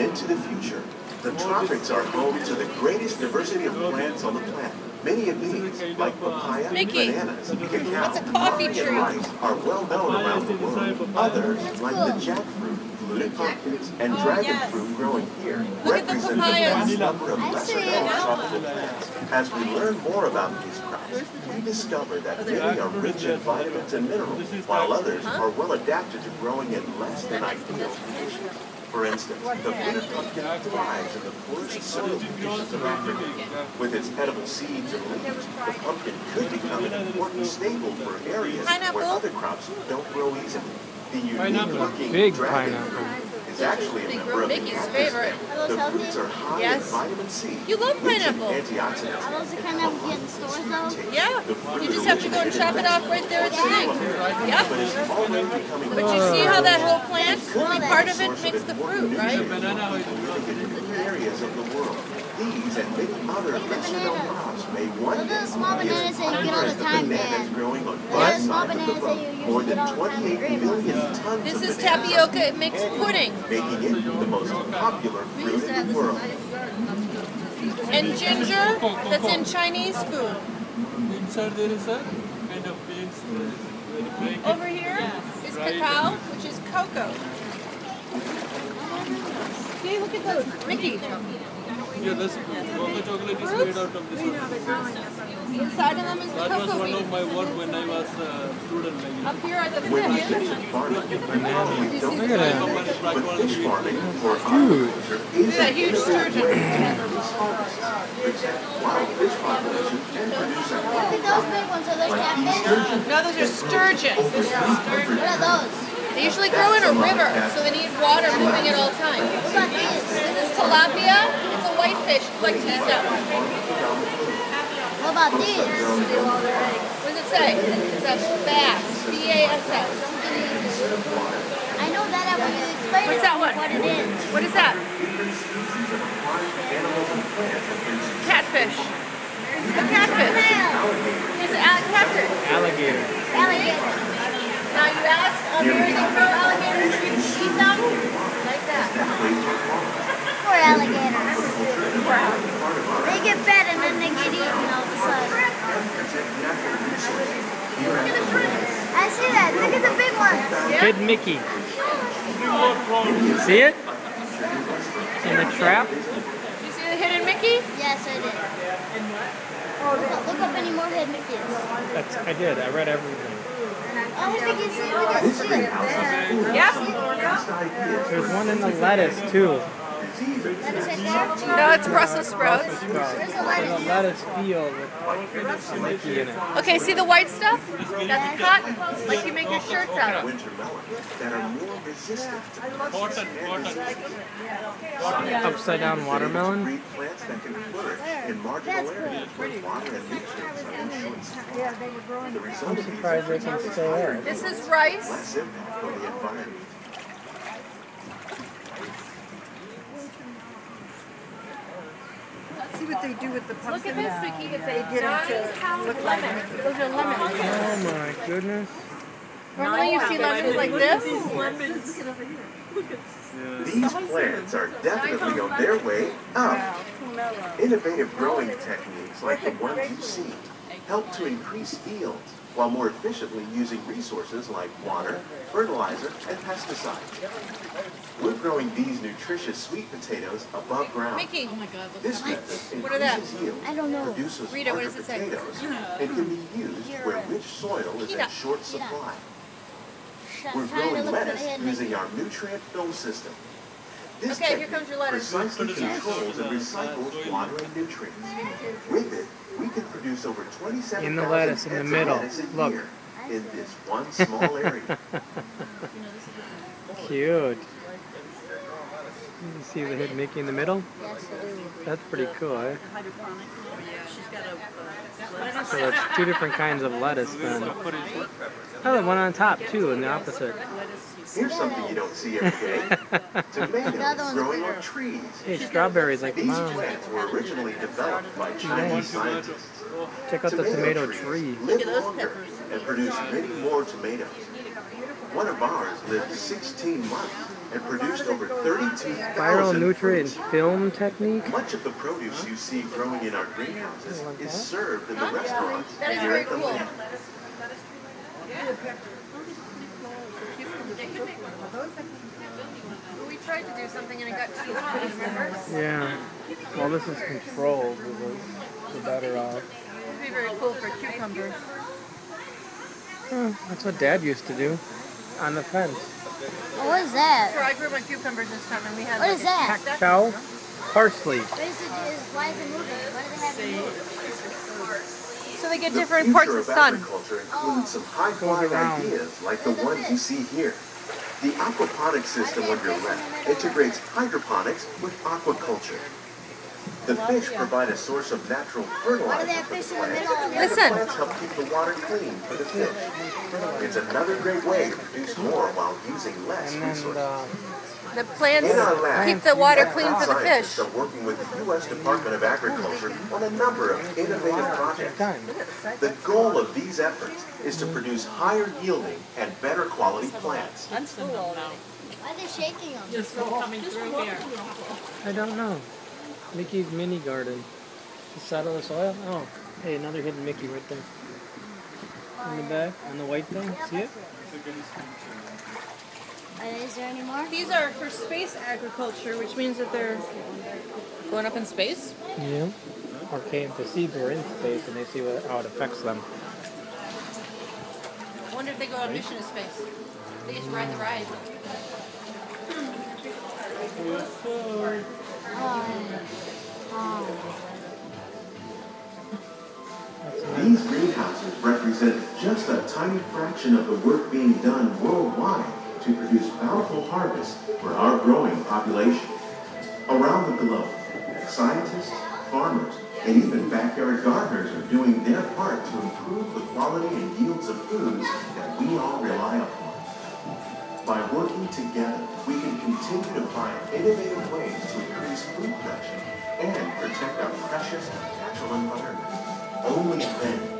into the future. The tropics are home to the greatest diversity of plants on the planet. Many of these, like papaya, bananas, cacao, coffee and tree. rice, are well known around the world. Others, like the jackfruit, fluted pumpkins, and dragon fruit growing here, represent the vast number of lesser-known tropical plants. As we learn more about these crops, we discover that many are rich in vitamins and minerals, while others are well adapted to growing in less than ideal conditions. For instance, the fluted pumpkin thrives in the poorest soil conditions of Africa. With its edible seeds and leaves, the pumpkin could become an important staple for areas where other crops don't grow easily. The unique-looking dragon fruit is actually a member of the Mickey's cactus favorite. family. The fruits are high in vitamin C. You love pineapple. Antioxidants. Are those the kind that we get in stores though? Yeah. You just have to go and chop it off right there at the thing. Yep. But you see how that whole plant, part of it makes the fruit, right? Areas of the world. These and many other lesser-known crops may one day small bananas that you get all the time, Dad. growing on What? Small bananas that you more usually than get all the time. 28 million tons This of is bananas tapioca mixed pudding. making it the most popular fruit in the world. And ginger, that's in Chinese food. Inside there is a kind of beans. Over here is cacao, which is cocoa. See, look at those. Mickey. Yeah, this cocoa chocolate is made out of this one. Inside of them is That was cocoa one beans. of my work when I was a student. Up here are the When we fish. mention farming, we don't Look at but fish farming or aquaculture is that an huge innovative sturgeon. way to increase harvests. Wild fish populations can produce a Look at those big ones. Are those catfish? No, those are sturgeon. What are those? They usually grow in a river, so they need water moving at all times. What about these? This is tilapia. It's a whitefish. It's like teased up. What about these? What does it say? It's a bass. B-A-S-S. I know that when you explain What's that one? what it is. What is that? Catfish. A catfish. It's a catfish. Alligator. Alligator. Now you ask where they grow alligators if you can eat them. Like that. Poor alligators. They get fed and then they get eaten all of a sudden. I see that. Look at the big ones. Hidden Mickey. See it? In the trap? You see the hidden Mickey? Yes, I did. Look up any more head Mickeys. I did. I read everything. Oh, head Mickeys. See, look at This see greenhouse it. is full of Yep. best ideas for There's one in the lettuce too. That is right there. No, it's Brussels sprouts. Where's the There's a lettuce? lettuce field with Mickey in it. Okay, see the white stuff? That's cotton, like you make your shirts out of. winter melons that are more resistant to pests and Upside down watermelon. breed plants that can flourish in marginal areas where water and nutrients are in short supply. The result of these Surprised they can stay there. This is rice. less impact on the environment. See what they do with the Look pumpkin. at this, Vicky. It's a Get them to 9-pound look like lemon. Mickey. Those are lemons. Oh my goodness. Normally you see lemons like this. These plants are definitely on their way up. Innovative growing techniques like the ones you see help to increase yields while more efficiently using resources like water, fertilizer, and pesticides. We're growing these nutritious sweet potatoes above ground. Mickey. This method What are that? increases yield, I don't know. produces Rita, what larger does it say? potatoes, and can be used where rich soil is in Peanut. short supply. I'm We're trying to growing look for the lettuce head using Mickey. our nutrient film system. This Okay, here technique comes your lettuce. precisely controls and recycles water and nutrients. With it, we can produce over 27,000 In the lettuce, in the heads of middle. lettuce a Look. year in this one small area. Cute. You see the hidden Mickey in the middle? Yes, I do. That's pretty cool, eh? So that's two different kinds of lettuce then. Oh, the one on top too, in the opposite. Here's something you don't see every day. Tomatoes one's growing bigger. on trees. Hey, strawberries like These mom. plants were originally developed by Chinese scientists. Check out the tomato tree. Live longer and produce many more tomatoes. One of ours lived 16 months and produced over 32,000 Spiral nutrient fruits. film technique. Much of the produce you see growing in our greenhouses is served in the restaurants That is here very at the cool. lake. We tried to do something and it got too hot, remember? Yeah. Well, this is controlled. The better off. It would be very cool for cucumbers. That's what Dad used to do on the fence. What is that? Sure, I grew my cucumbers this time and we had What like is a that? check. Chow, parsley. Why is it moving? Why do they have it moving? So they get The different parts future of the sun. agriculture includes some high-flying around. ideas like the ones you see here. The aquaponics system on your left integrates hydroponics with aquaculture. The fish provide a source of natural fertilizer they have for the fish in the plants, middle? and the Listen. plants help keep the water clean for the fish. It's another great way to produce more while using less And then resources. The plants In our lab, keep the water clean Epcot for the scientists fish. are working with the U.S. Department of Agriculture on a number of innovative projects. Time. The goal of these efforts is to produce higher yielding and better quality plants. Why are they shaking them? I don't know. Mickey's mini garden. To settle the soil. Oh, hey, another hidden Mickey right there. In the back, on the white thing. See it? Is there any more? These are for space agriculture, which means that they're going up in space. Yeah. Or came to see they're in space and they see how it affects them. I wonder if they go on mission to space. They just ride the ride. These greenhouses represent just a tiny fraction of the work being done worldwide to produce bountiful harvests for our growing population. Around the globe, scientists, farmers, and even backyard gardeners are doing their part to improve the quality and yields of foods that we all rely upon. By working together, we can continue to find innovative ways to increase food production and protect our precious natural environment. Only then